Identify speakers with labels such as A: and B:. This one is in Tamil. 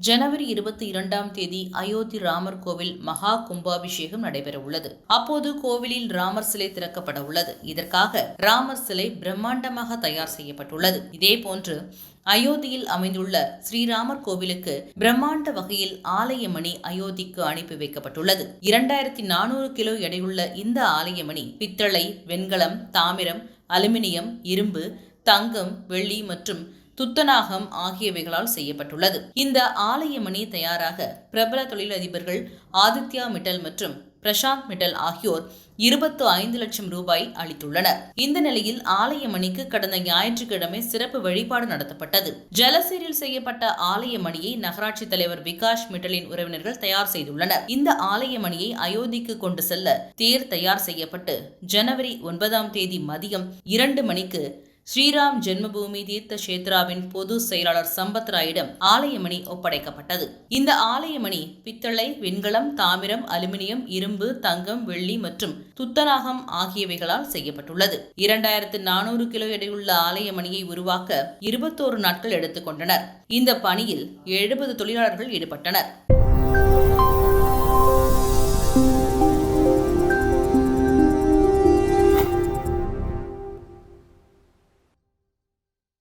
A: ஜனவரி 22ஆம் தேதி அயோத்தி ராமர் கோவில் மகா கும்பாபிஷேகம் நடைபெறவுள்ளது. அப்போது கோவிலில் ராமர் சிலை திறக்கப்பட உள்ளது. இதற்காக ராமர் சிலை பிரம்மாண்டமாக தயார் செய்யப்பட்டுள்ளது. இதேபோன்று அயோத்தியில் அமைந்துள்ள ஸ்ரீராமர் கோவிலுக்கு பிரம்மாண்ட வகையில் ஆலய மணி அயோத்திக்கு அனுப்பி வைக்கப்பட்டுள்ளது. 2400 கிலோ எடையுள்ள இந்த ஆலய மணி பித்தளை, வெண்கலம், தாமிரம், அலுமினியம், இரும்பு, தங்கம், வெள்ளி மற்றும் துத்தநாகம் ஆகியவைகளால் செய்யப்பட்டுள்ளது. இந்த ஆலய மணி தயாராக பிரபல தொழிலதிபர்கள் ஆதித்யா மிட்டல் மற்றும் பிரசாந்த் மிட்டல் ஆகியோர் 25 லட்சம் ரூபாய் அளித்துள்ளனர். இந்த நிலையில் ஆலய மணிக்கு கடந்த ஞாயிற்றுக்கிழமை சிறப்பு வழிபாடு நடத்தப்பட்டது. ஜலசீரில் செய்யப்பட்ட ஆலய மணியை நகராட்சி தலைவர் விகாஷ் மிட்டலின் உறவினர்கள் தயார் செய்துள்ளனர். இந்த ஆலய மணியை அயோத்திக்கு கொண்டு செல்ல தேர் தயார் செய்யப்பட்டு ஜனவரி 9ஆம் தேதி மதியம் 2 மணிக்கு ஸ்ரீராம் ஜென்மபூமி தீர்த்த கஷேத்ராவின் பொது செயலாளர் சம்பத் ராயிடம் ஆலயமணி ஒப்படைக்கப்பட்டது. இந்த ஆலயமணி பித்தளை, வெண்கலம், தாமிரம், அலுமினியம், இரும்பு, தங்கம், வெள்ளி மற்றும் துத்தநாகம் ஆகியவைகளால் செய்யப்பட்டுள்ளது. 2400 கிலோ எடையுள்ள ஆலயமணியை உருவாக்க 21 நாட்கள் எடுத்துக்கொண்டனர். இந்த பணியில் 70 தொழிலாளர்கள் ஈடுபட்டனர்.